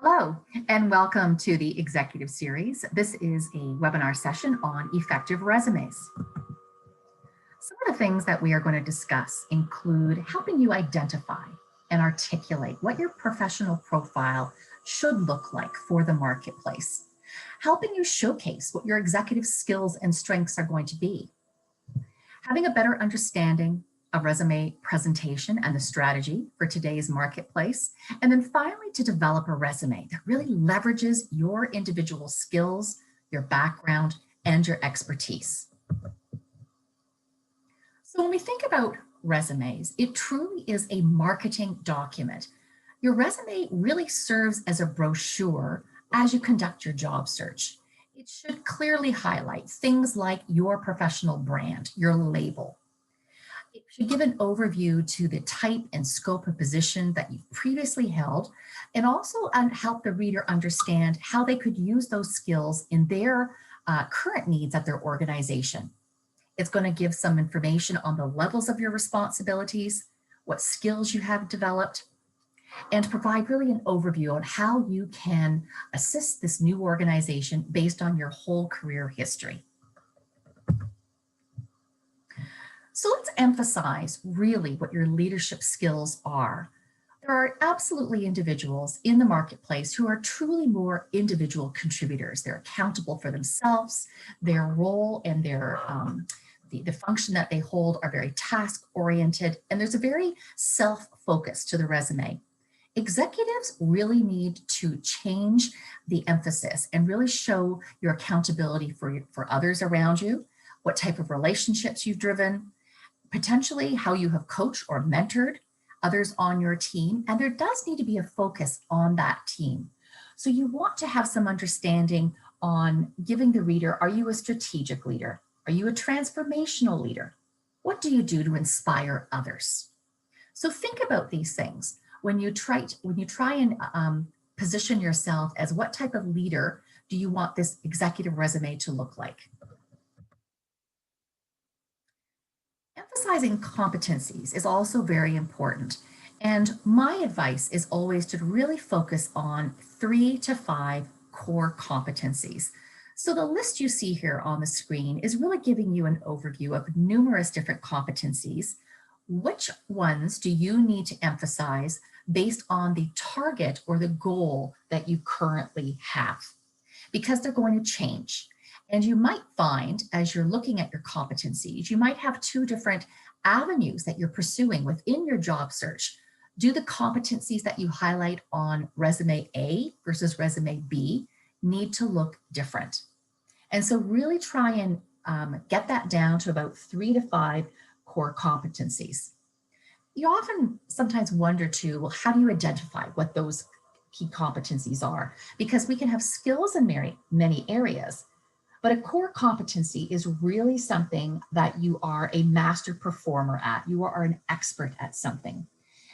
Hello, and welcome to the Executive Series. This is a webinar session on effective resumes. Some of the things that we are going to discuss include helping you identify and articulate what your professional profile should look like for the marketplace, helping you showcase what your executive skills and strengths are going to be, having a better understanding of resume presentation and the strategy for today's marketplace, and then finally to develop a resume that really leverages your individual skills, your background, and your expertise. So when we think about resumes, it truly is a marketing document. Your resume really serves as a brochure as you conduct your job search. It should clearly highlight things like your professional brand, your label. It should give an overview to the type and scope of position that you've previously held, and also help the reader understand how they could use those skills in their current needs at their organization. It's going to give some information on the levels of your responsibilities, what skills you have developed, and provide really an overview on how you can assist this new organization based on your whole career history. So let's emphasize really what your leadership skills are. There are absolutely individuals in the marketplace who are truly more individual contributors. They're accountable for themselves, their role and their the function that they hold are very task-oriented, and there's a very self-focus to the resume. Executives really need to change the emphasis and really show your accountability for others around you, what type of relationships you've driven, potentially how you have coached or mentored others on your team, and there does need to be a focus on that team. So you want to have some understanding on giving the reader, are you a strategic leader? Are you a transformational leader? What do you do to inspire others? So think about these things when you try and position yourself as what type of leader do you want this executive resume to look like? Emphasizing competencies is also very important. And my advice is always to really focus on 3 to 5 core competencies. So the list you see here on the screen is really giving you an overview of numerous different competencies. Which ones do you need to emphasize based on the target or the goal that you currently have? Because they're going to change. And you might find, as you're looking at your competencies, you might have 2 different avenues that you're pursuing within your job search. Do the competencies that you highlight on resume A versus resume B need to look different? And so really try and get that down to about 3 to 5 core competencies. You often sometimes wonder too, well, how do you identify what those key competencies are? Because we can have skills in many areas, but a core competency is really something that you are a master performer at. You are an expert at something.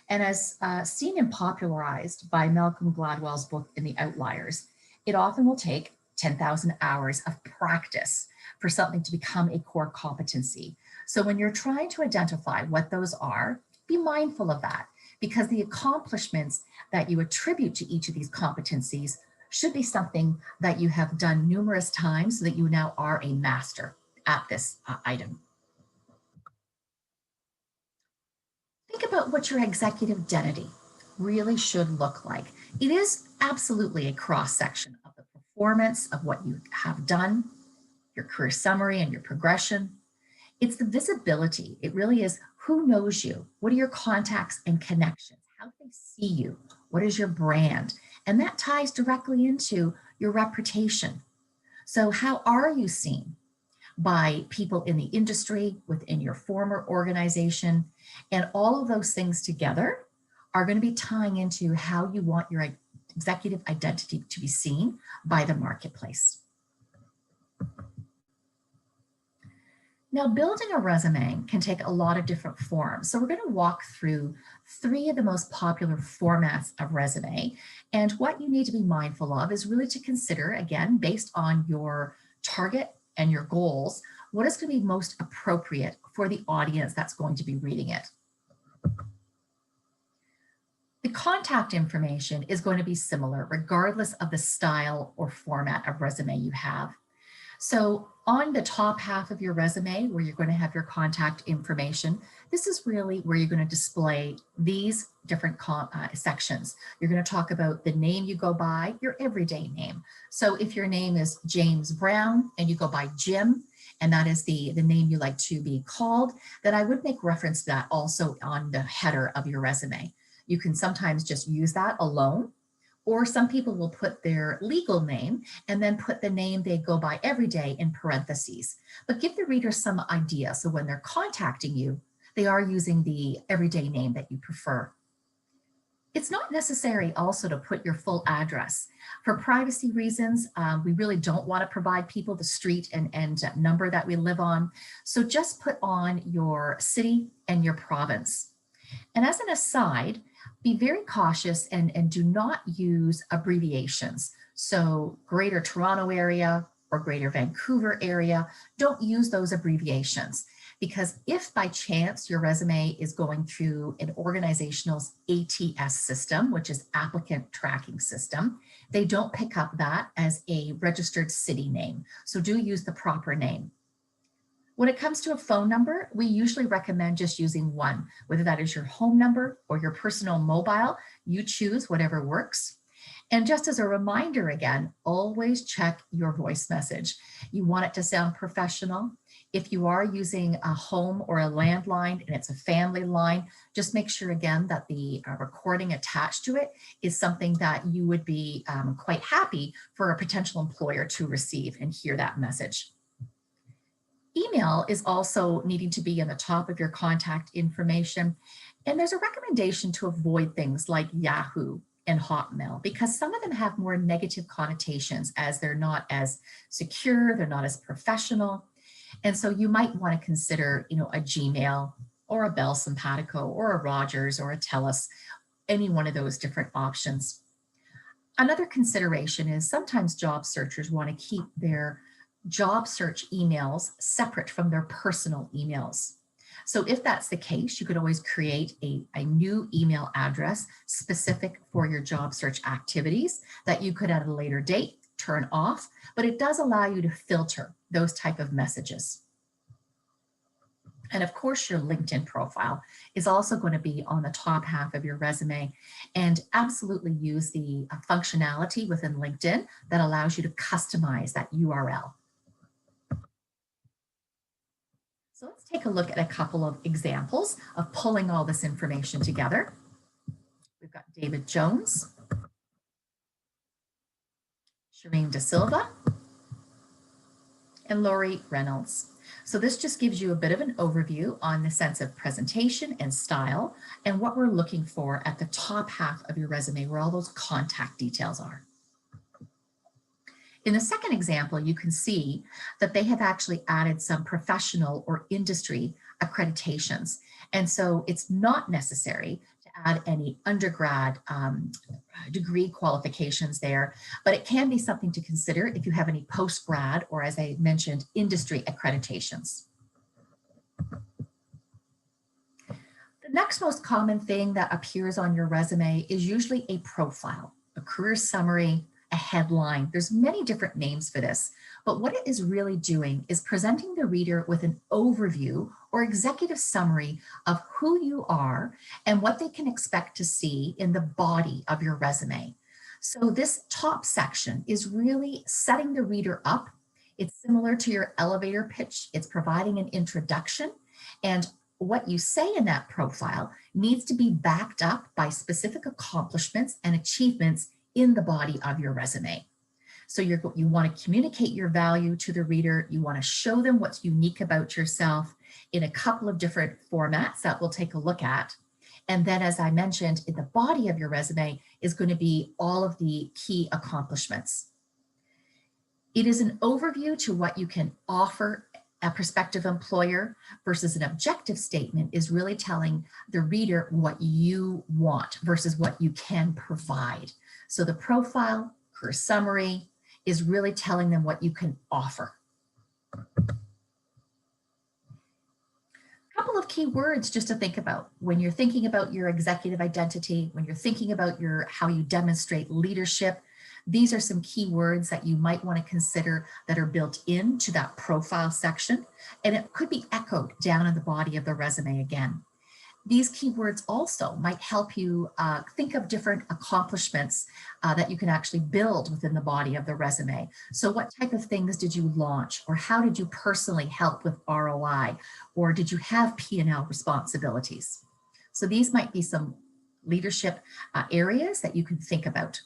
And as seen and popularized by Malcolm Gladwell's book In the Outliers, it often will take 10,000 hours of practice for something to become a core competency. So when you're trying to identify what those are, be mindful of that, because the accomplishments that you attribute to each of these competencies should be something that you have done numerous times so that you now are a master at this item. Think about what your executive identity really should look like. It is absolutely a cross-section of the performance of what you have done, your career summary and your progression. It's the visibility. It really is who knows you? What are your contacts and connections? How do they see you? What is your brand? And that ties directly into your reputation. So how are you seen by people in the industry, within your former organization? And all of those things together are going to be tying into how you want your executive identity to be seen by the marketplace. Now, building a resume can take a lot of different forms. So we're going to walk through 3 of the most popular formats of resume. And what you need to be mindful of is really to consider, again, based on your target and your goals, what is going to be most appropriate for the audience that's going to be reading it. The contact information is going to be similar regardless of the style or format of resume you have. So on the top half of your resume, where you're going to have your contact information, this is really where you're going to display these different sections. You're going to talk about the name you go by, your everyday name. So if your name is James Brown and you go by Jim, and that is the name you like to be called, then I would make reference to that also on the header of your resume. You can sometimes just use that alone, or some people will put their legal name and then put the name they go by every day in parentheses. But give the reader some idea, so when they're contacting you, they are using the everyday name that you prefer. It's not necessary also to put your full address. For privacy reasons, we really don't want to provide people the street and number that we live on. So just put on your city and your province. And as an aside, be very cautious and do not use abbreviations. So Greater Toronto Area or Greater Vancouver Area, don't use those abbreviations, because if by chance your resume is going through an organizational's ATS system, which is applicant tracking system, they don't pick up that as a registered city name. So do use the proper name. When it comes to a phone number, we usually recommend just using one, whether that is your home number or your personal mobile. You choose whatever works. And just as a reminder again, always check your voice message. You want it to sound professional. If you are using a home or a landline and it's a family line, just make sure again that the recording attached to it is something that you would be quite happy for a potential employer to receive and hear that message. Email is also needing to be in the top of your contact information. And there's a recommendation to avoid things like Yahoo and Hotmail, because some of them have more negative connotations, as they're not as secure, they're not as professional. And so you might want to consider, a Gmail or a Bell Simpatico or a Rogers or a TELUS, any one of those different options. Another consideration is sometimes job searchers want to keep their job search emails separate from their personal emails. So if that's the case, you could always create a new email address specific for your job search activities that you could at a later date turn off, but it does allow you to filter those type of messages. And of course, your LinkedIn profile is also going to be on the top half of your resume, and absolutely use the functionality within LinkedIn that allows you to customize that URL. So let's take a look at a couple of examples of pulling all this information together. We've got David Jones, Shireen Da Silva, and Laurie Reynolds. So this just gives you a bit of an overview on the sense of presentation and style and what we're looking for at the top half of your resume, where all those contact details are. In the second example, you can see that they have actually added some professional or industry accreditations. And so it's not necessary to add any undergrad degree qualifications there, but it can be something to consider if you have any post-grad or, as I mentioned, industry accreditations. The next most common thing that appears on your resume is usually a profile, a career summary, a headline. There's many different names for this, but what it is really doing is presenting the reader with an overview or executive summary of who you are and what they can expect to see in the body of your resume. So this top section is really setting the reader up. It's similar to your elevator pitch. It's providing an introduction, and what you say in that profile needs to be backed up by specific accomplishments and achievements in the body of your resume. So you want to communicate your value to the reader. You want to show them what's unique about yourself in a couple of different formats that we'll take a look at. And then, as I mentioned, in the body of your resume is going to be all of the key accomplishments. It is an overview to what you can offer a prospective employer, versus an objective statement is really telling the reader what you want versus what you can provide. So the profile, career summary, is really telling them what you can offer. A Couple of key words just to think about when you're thinking about your executive identity, when you're thinking about your how you demonstrate leadership. These are some key words that you might want to consider that are built into that profile section, and it could be echoed down in the body of the resume again. These keywords also might help you think of different accomplishments that you can actually build within the body of the resume. So what type of things did you launch, or how did you personally help with ROI, or did you have P&L responsibilities? So these might be some leadership areas that you can think about.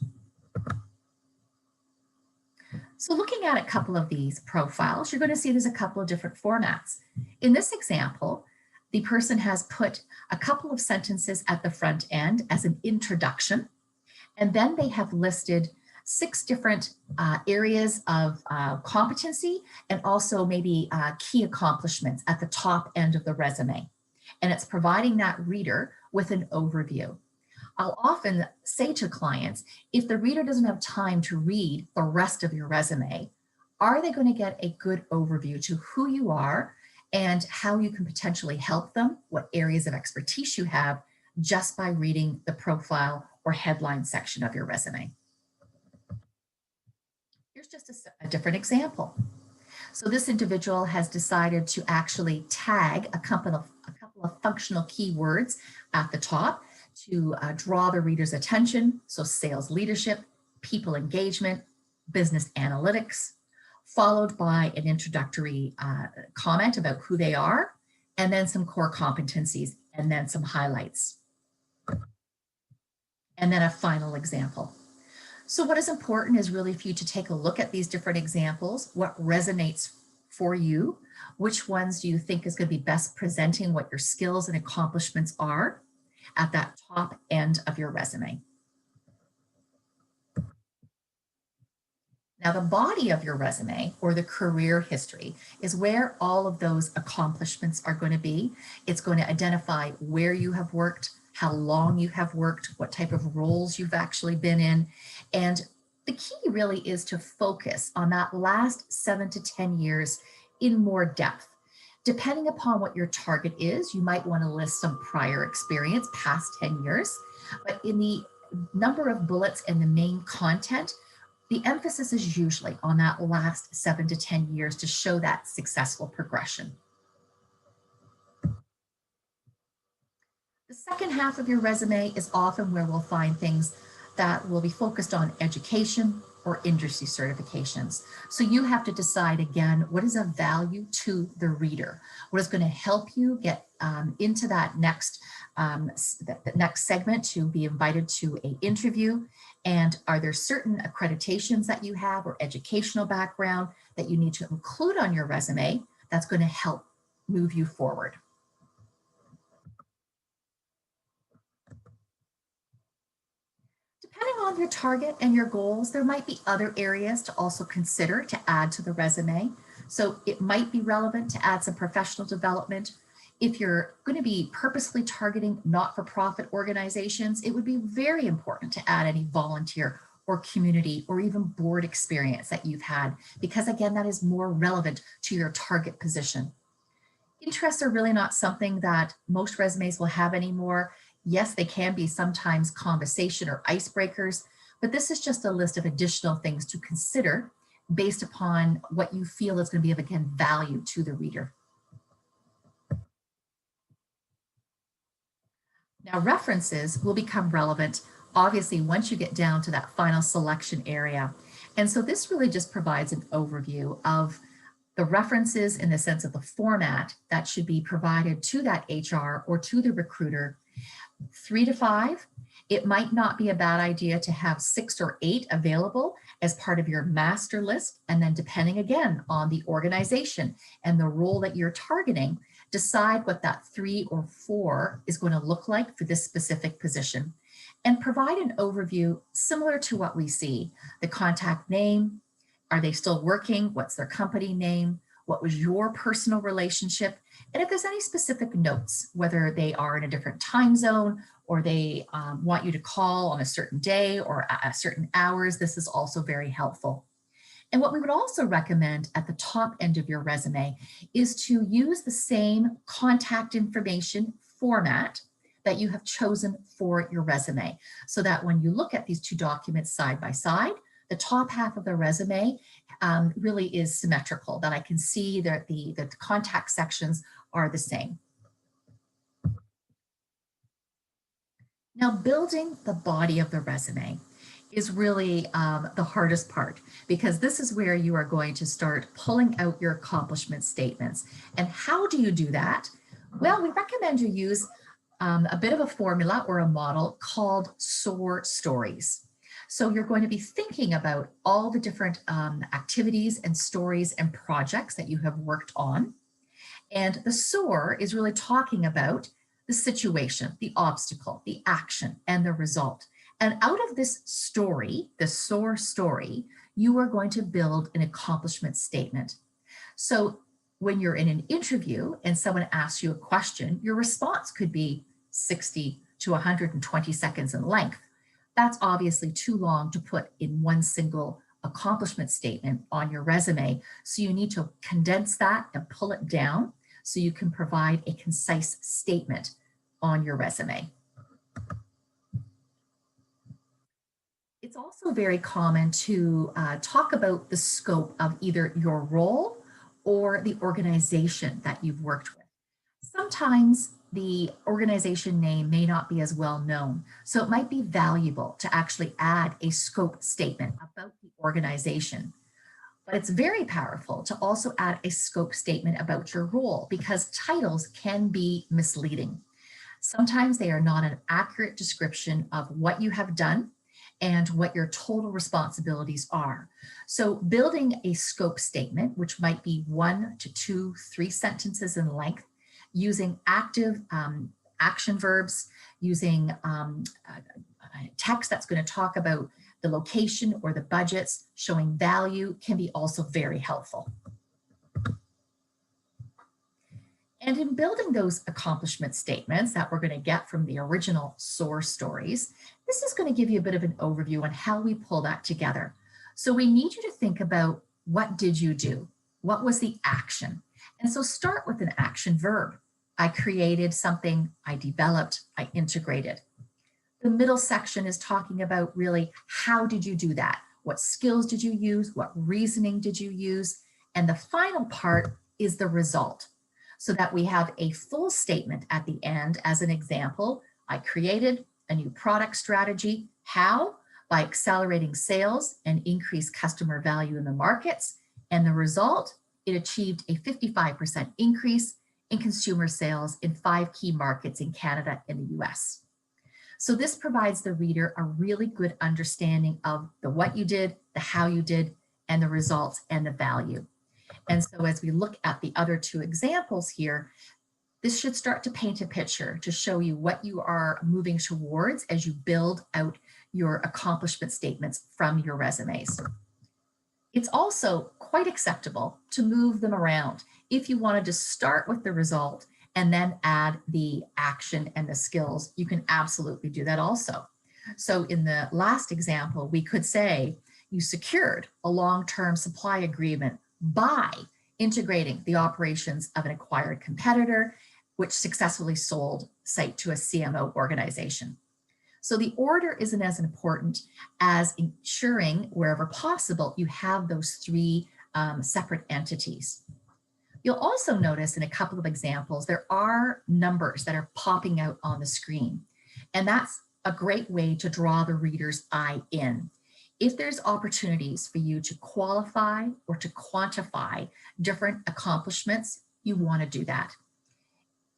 So looking at a couple of these profiles, you're going to see there's a couple of different formats. In this example, the person has put a couple of sentences at the front end as an introduction, and then they have listed 6 different areas of competency and also maybe key accomplishments at the top end of the resume. And it's providing that reader with an overview. I'll often say to clients, if the reader doesn't have time to read the rest of your resume, are they going to get a good overview to who you are and how you can potentially help them, what areas of expertise you have, just by reading the profile or headline section of your resume? Here's just a different example. So this individual has decided to actually tag a couple of functional keywords at the top to draw the reader's attention. So sales leadership, people engagement, business analytics, followed by an introductory comment about who they are, and then some core competencies, and then some highlights. And then a final example. So what is important is really for you to take a look at these different examples, what resonates for you, which ones do you think is going to be best presenting what your skills and accomplishments are at that top end of your resume. Now, the body of your resume, or the career history, is where all of those accomplishments are going to be. It's going to identify where you have worked, how long you have worked, what type of roles you've actually been in. And the key really is to focus on that last 7 to 10 years in more depth. Depending upon what your target is, you might want to list some prior experience past 10 years, but in the number of bullets and the main content, the emphasis is usually on that last 7 to 10 years to show that successful progression. The second half of your resume is often where we'll find things that will be focused on education or industry certifications. So you have to decide again, what is of value to the reader? What is going to help you get into that next segment to be invited to an interview? And are there certain accreditations that you have or educational background that you need to include on your resume that's going to help move you forward? Depending on your target and your goals, there might be other areas to also consider to add to the resume. So it might be relevant to add some professional development. If you're going to be purposely targeting not-for-profit organizations, it would be very important to add any volunteer or community or even board experience that you've had, because again, that is more relevant to your target position. Interests are really not something that most resumes will have anymore. Yes, they can be sometimes conversation or icebreakers, but this is just a list of additional things to consider based upon what you feel is going to be of, again, value to the reader. Now, references will become relevant, obviously, once you get down to that final selection area. And so this really just provides an overview of the references in the sense of the format that should be provided to that HR or to the recruiter. 3 to 5. It might not be a bad idea to have 6 or 8 available as part of your master list. And then depending again on the organization and the role that you're targeting, decide what that 3 or 4 is going to look like for this specific position. And provide an overview similar to what we see. The contact name, are they still working? What's their company name? What was your personal relationship? And if there's any specific notes, whether they are in a different time zone or they want you to call on a certain day or at certain hours, this is also very helpful. And what we would also recommend at the top end of your resume is to use the same contact information format that you have chosen for your resume, so that when you look at these two documents side by side, the top half of the resume really is symmetrical, that I can see that the contact sections are the same. Now, building the body of the resume is really the hardest part, because this is where you are going to start pulling out your accomplishment statements. And how do you do that? Well, we recommend you use a bit of a formula or a model called SOAR stories. So you're going to be thinking about all the different activities and stories and projects that you have worked on. And the SOAR is really talking about the situation, the obstacle, the action, and the result. And out of this story, the SOAR story, you are going to build an accomplishment statement. So when you're in an interview and someone asks you a question, your response could be 60 to 120 seconds in length. That's obviously too long to put in one single accomplishment statement on your resume. So you need to condense that and pull it down so you can provide a concise statement on your resume. It's also very common to talk about the scope of either your role or the organization that you've worked with. Sometimes the organization name may not be as well known, so it might be valuable to actually add a scope statement about the organization. But it's very powerful to also add a scope statement about your role, because titles can be misleading. Sometimes they are not an accurate description of what you have done and what your total responsibilities are. So building a scope statement, which might be 1 to 2, 3 sentences in length, using active action verbs, using text that's going to talk about the location or the budgets, showing value, can be also very helpful. And in building those accomplishment statements that we're going to get from the original SOAR stories, this is going to give you a bit of an overview on how we pull that together. So we need you to think about, what did you do? What was the action? And so start with an action verb. I created something, I developed, I integrated. The middle section is talking about really, how did you do that? What skills did you use? What reasoning did you use? And the final part is the result, so that we have a full statement at the end. As an example, I created a new product strategy. How? By accelerating sales and increase customer value in the markets. And the result, it achieved a 55% increase in consumer sales in 5 key markets in Canada and the US. So this provides the reader a really good understanding of the what you did, the how you did, and the results and the value. And so as we look at the other 2 examples here, this should start to paint a picture to show you what you are moving towards as you build out your accomplishment statements from your resumes. It's also quite acceptable to move them around. If you wanted to start with the result and then add the action and the skills, you can absolutely do that also. So in the last example, we could say you secured a long-term supply agreement by integrating the operations of an acquired competitor, which successfully sold site to a CMO organization. So the order isn't as important as ensuring, wherever possible, you have those 3 separate entities. You'll also notice in a couple of examples, there are numbers that are popping out on the screen. And that's a great way to draw the reader's eye in. If there's opportunities for you to qualify or to quantify different accomplishments, you want to do that.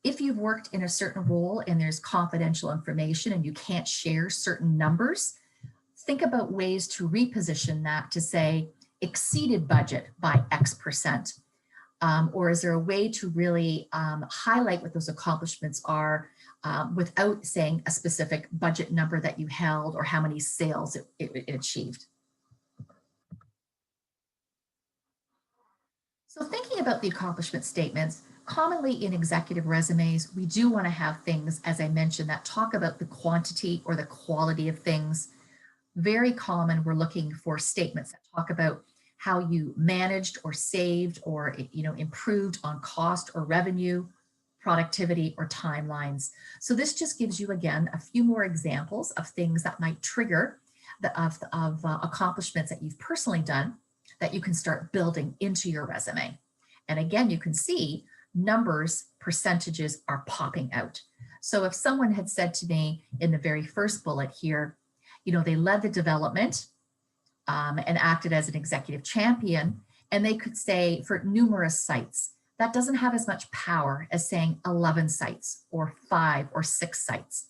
If you've worked in a certain role and there's confidential information and you can't share certain numbers, think about ways to reposition that to say exceeded budget by X%. Or is there a way to really highlight what those accomplishments are without saying a specific budget number that you held or how many sales it achieved? So thinking about the accomplishment statements, commonly in executive resumes, we do want to have things, as I mentioned, that talk about the quantity or the quality of things. Very common, we're looking for statements that talk about how you managed or saved or improved on cost or revenue, productivity, or timelines. So this just gives you, again, a few more examples of things that might trigger accomplishments that you've personally done that you can start building into your resume. And again, you can see numbers, percentages are popping out. So if someone had said to me in the very first bullet here, they led the development and acted as an executive champion, and they could say for numerous sites, that doesn't have as much power as saying 11 sites or 5 or 6 sites.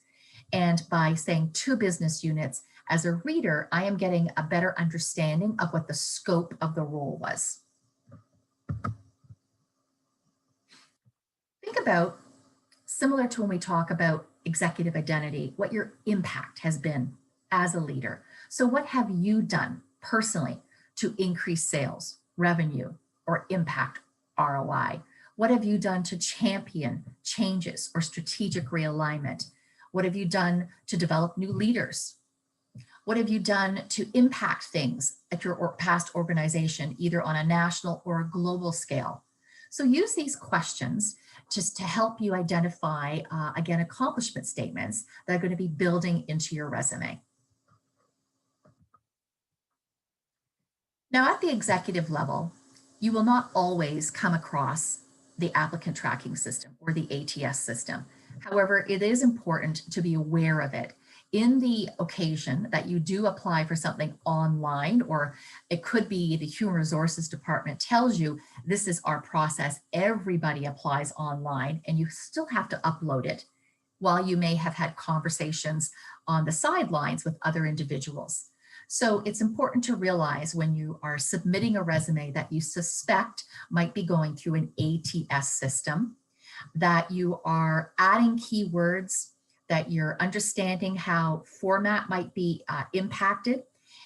And by saying 2 business units, as a reader, I am getting a better understanding of what the scope of the role was. Think about, similar to when we talk about executive identity, what your impact has been as a leader. So what have you done personally to increase sales, revenue, or impact ROI? What have you done to champion changes or strategic realignment? What have you done to develop new leaders? What have you done to impact things at your past organization, either on a national or a global scale? So use these questions just to help you identify, again, accomplishment statements that are going to be building into your resume. Now, at the executive level, you will not always come across the applicant tracking system or the ATS system. However, it is important to be aware of it. In the occasion that you do apply for something online, or it could be the human resources department tells you this is our process, everybody applies online, and you still have to upload it while you may have had conversations on the sidelines with other individuals. So it's important to realize when you are submitting a resume that you suspect might be going through an ATS system, that you are adding keywords, that you're understanding how format might be impacted.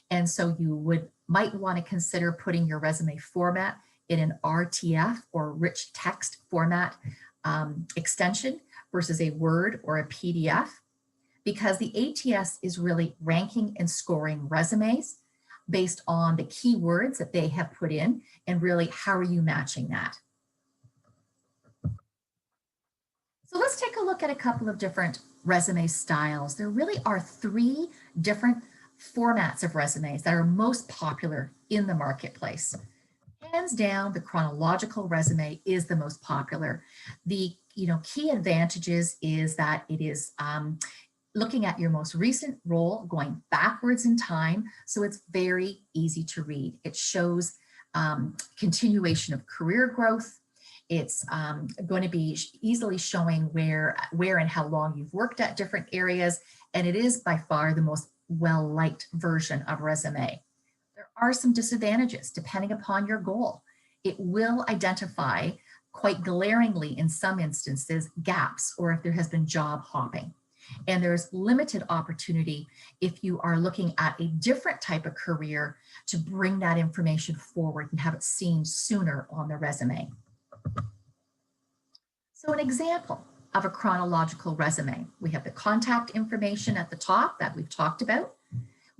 And so you might want to consider putting your resume format in an RTF or rich text format extension versus a Word or a PDF, because the ATS is really ranking and scoring resumes based on the keywords that they have put in, and really how are you matching that. So let's take a look at a couple of different resume styles. There really are 3 different formats of resumes that are most popular in the marketplace. Hands down, the chronological resume is the most popular. The key advantages is that it is looking at your most recent role, going backwards in time, so it's very easy to read. It shows continuation of career growth. It's going to be easily showing where and how long you've worked at different areas, and it is by far the most well-liked version of resume. There are some disadvantages depending upon your goal. It will identify quite glaringly in some instances gaps, or if there has been job hopping. And there's limited opportunity if you are looking at a different type of career to bring that information forward and have it seen sooner on the resume. So an example of a chronological resume, we have the contact information at the top that we've talked about.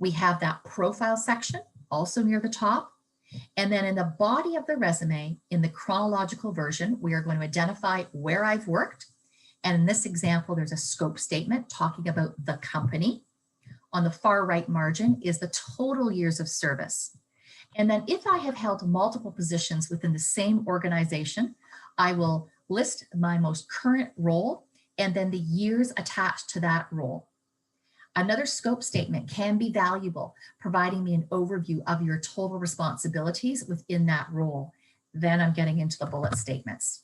We have that profile section also near the top. And then in the body of the resume, in the chronological version, we are going to identify where I've worked. And in this example, there's a scope statement talking about the company. On the far right margin is the total years of service. And then if I have held multiple positions within the same organization, I will list my most current role and then the years attached to that role. Another scope statement can be valuable, providing me an overview of your total responsibilities within that role. Then I'm getting into the bullet statements.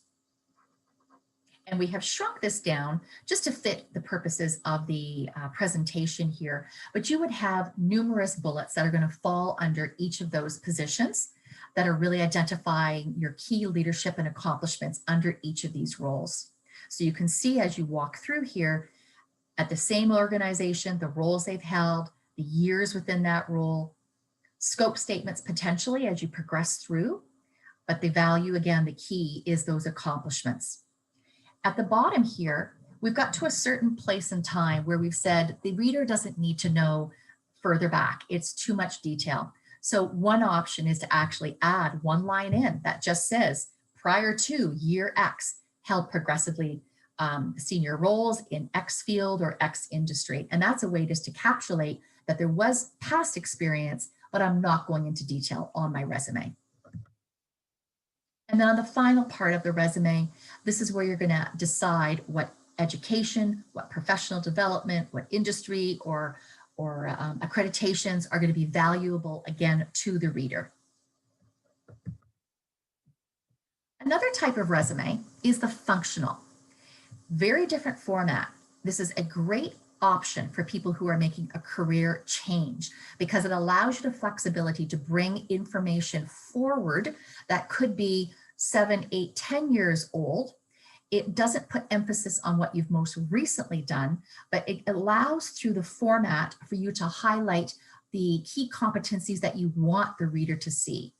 And we have shrunk this down just to fit the purposes of the presentation here, but you would have numerous bullets that are going to fall under each of those positions that are really identifying your key leadership and accomplishments under each of these roles. So you can see as you walk through here, at the same organization, the roles they've held, the years within that role, scope statements potentially as you progress through, but the value, again, the key is those accomplishments. At the bottom here, we've got to a certain place in time where we've said the reader doesn't need to know further back. It's too much detail. So one option is to actually add one line in that just says, prior to year X, held progressively senior roles in X field or X industry. And that's a way just to capsulate that there was past experience, but I'm not going into detail on my resume. And then on the final part of the resume, this is where you're going to decide what education, what professional development, what industry or accreditations are going to be valuable, again, to the reader. Another type of resume is the functional. Very different format. This is a great option for people who are making a career change because it allows you the flexibility to bring information forward that could be 7, 8, 10 years old. It doesn't put emphasis on what you've most recently done, but it allows through the format for you to highlight the key competencies that you want the reader to see.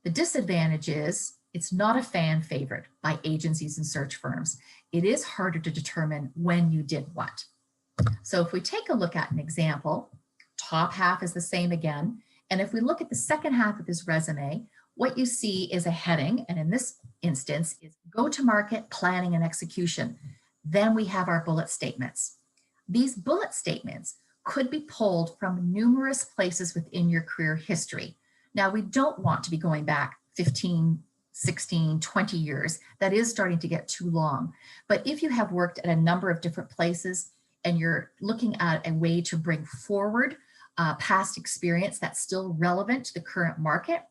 The disadvantage is it's not a fan favorite by agencies and search firms. It is harder to determine when you did what. So if we take a look at an example, top half is the same again. And if we look at the second half of this resume, what you see is a heading, and in this instance is go-to-market planning and execution. Then we have our bullet statements. These bullet statements could be pulled from numerous places within your career history. Now, we don't want to be going back 15, 16, 20 years. That is starting to get too long. But if you have worked at a number of different places and you're looking at a way to bring forward past experience that's still relevant to the current market,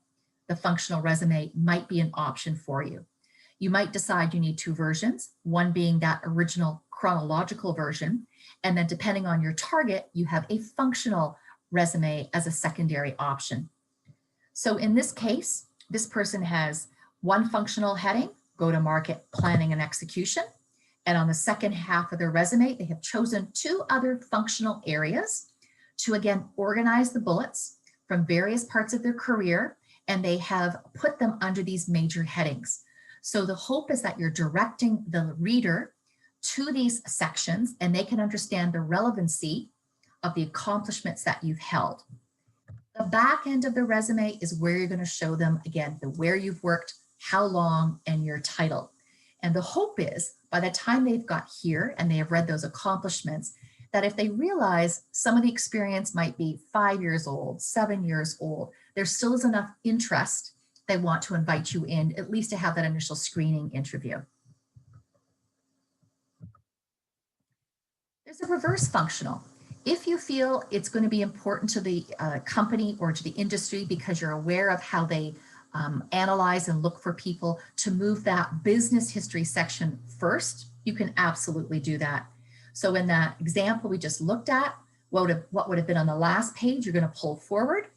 the functional resume might be an option for you. You might decide you need 2 versions, one being that original chronological version, and then depending on your target, you have a functional resume as a secondary option. So in this case, this person has one functional heading, go-to-market planning and execution. And on the second half of their resume, they have chosen 2 other functional areas to, again, organize the bullets from various parts of their career, and they have put them under these major headings. So the hope is that you're directing the reader to these sections and they can understand the relevancy of the accomplishments that you've held. The back end of the resume is where you're going to show them, again, the where you've worked, how long, and your title. And the hope is by the time they've got here and they have read those accomplishments, that if they realize some of the experience might be 5 years old, 7 years old, there still is enough interest they want to invite you in, at least to have that initial screening interview. There's a reverse functional. If you feel it's going to be important to the company or to the industry because you're aware of how they analyze and look for people to move that business history section first, you can absolutely do that. So in that example we just looked at, what would have been on the last page, you're going to pull forward.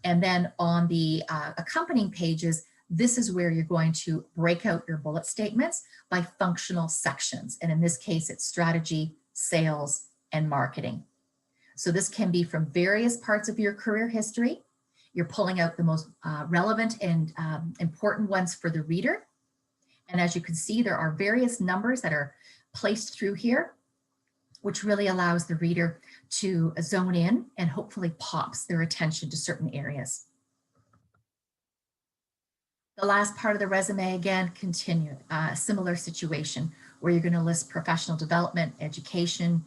And then on the accompanying pages, this is where you're going to break out your bullet statements by functional sections. And in this case, it's strategy, sales, and marketing. So this can be from various parts of your career history. You're pulling out the most relevant and important ones for the reader. And as you can see, there are various numbers that are placed through here, which really allows the reader to zone in and hopefully pops their attention to certain areas. The last part of the resume, again, continue a similar situation where you're going to list professional development, education,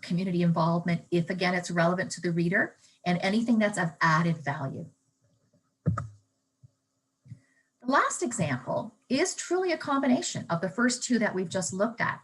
community involvement, if again it's relevant to the reader, and anything that's of added value. The last example is truly a combination of the first 2 that we've just looked at.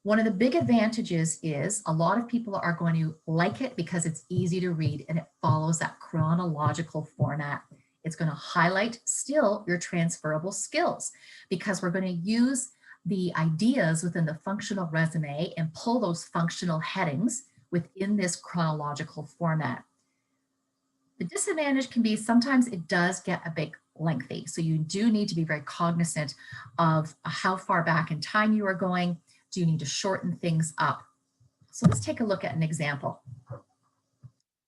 One of the big advantages is a lot of people are going to like it because it's easy to read and it follows that chronological format. It's going to highlight still your transferable skills because we're going to use the ideas within the functional resume and pull those functional headings within this chronological format. The disadvantage can be sometimes it does get a bit lengthy. So you do need to be very cognizant of how far back in time you are going. Do you need to shorten things up? So let's take a look at an example.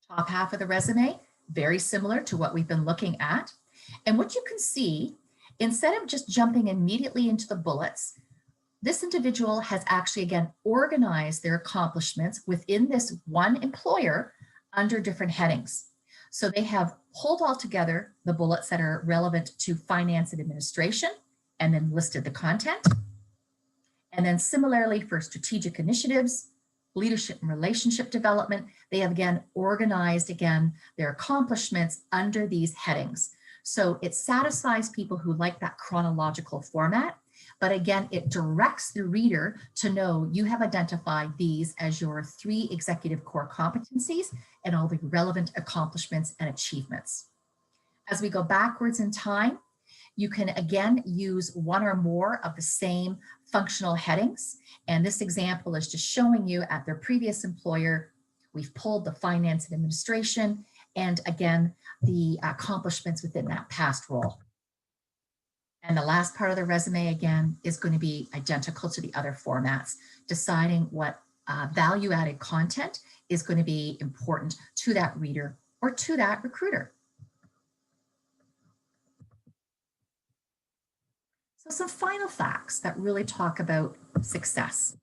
Top half of the resume, very similar to what we've been looking at. And what you can see, instead of just jumping immediately into the bullets, this individual has actually, again, organized their accomplishments within this one employer under different headings. So they have pulled all together the bullets that are relevant to finance and administration and then listed the content. And then similarly for strategic initiatives, leadership and relationship development, they have again organized their accomplishments under these headings. So it satisfies people who like that chronological format, but again, it directs the reader to know you have identified these as your 3 executive core competencies and all the relevant accomplishments and achievements. As we go backwards in time, you can again use one or more of the same functional headings. And this example is just showing you at their previous employer, we've pulled the finance and administration, and again, the accomplishments within that past role. And the last part of the resume, again, is going to be identical to the other formats, deciding what value-added content is going to be important to that reader or to that recruiter. So some final facts that really talk about success.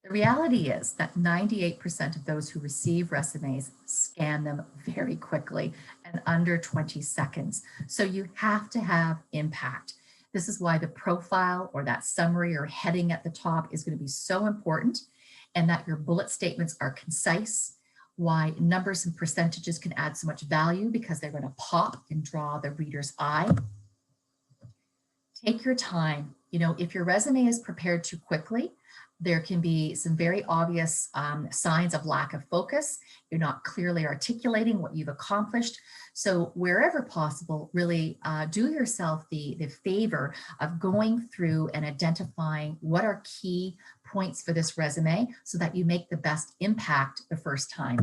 The reality is that 98% of those who receive resumes scan them very quickly and under 20 seconds. So you have to have impact. This is why the profile or that summary or heading at the top is going to be so important, and that your bullet statements are concise, why numbers and percentages can add so much value because they're going to pop and draw the reader's eye. Take your time. You know, if your resume is prepared too quickly, there can be some very obvious signs of lack of focus. You're not clearly articulating what you've accomplished. So wherever possible, really do yourself the favor of going through and identifying what are key points for this resume so that you make the best impact the first time.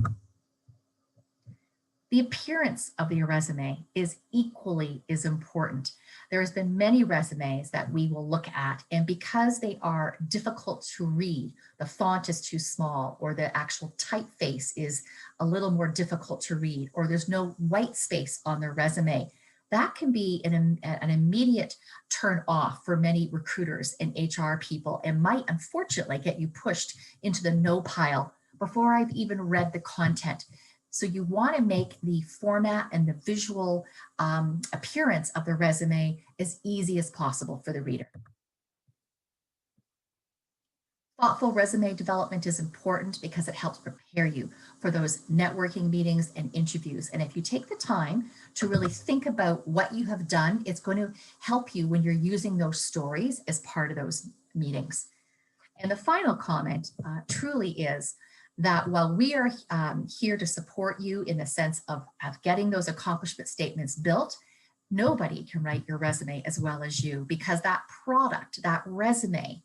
The appearance of your resume is equally as important. There has been many resumes that we will look at, and because they are difficult to read, the font is too small, or the actual typeface is a little more difficult to read, or there's no white space on their resume, that can be an immediate turn off for many recruiters and HR people, and might unfortunately get you pushed into the no pile before I've even read the content. So you want to make the format and the visual appearance of the resume as easy as possible for the reader. Thoughtful resume development is important because it helps prepare you for those networking meetings and interviews. And if you take the time to really think about what you have done, it's going to help you when you're using those stories as part of those meetings. And the final comment truly is that while we are here to support you in the sense of getting those accomplishment statements built, nobody can write your resume as well as you, because that product, that resume,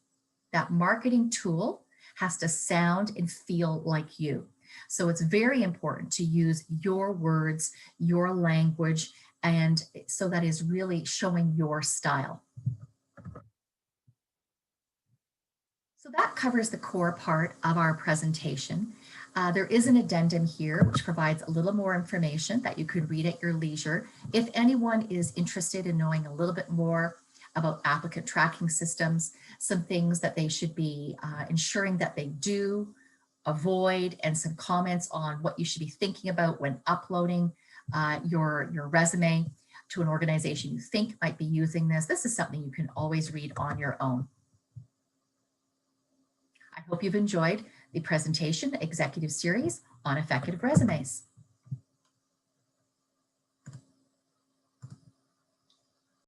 that marketing tool has to sound and feel like you. So it's very important to use your words, your language, and so that is really showing your style. So that covers the core part of our presentation. There is an addendum here which provides a little more information that you could read at your leisure. If anyone is interested in knowing a little bit more about applicant tracking systems, some things that they should be ensuring that they do avoid, and some comments on what you should be thinking about when uploading your resume to an organization you think might be using this. This is something you can always read on your own. I hope you've enjoyed the presentation executive series on effective resumes.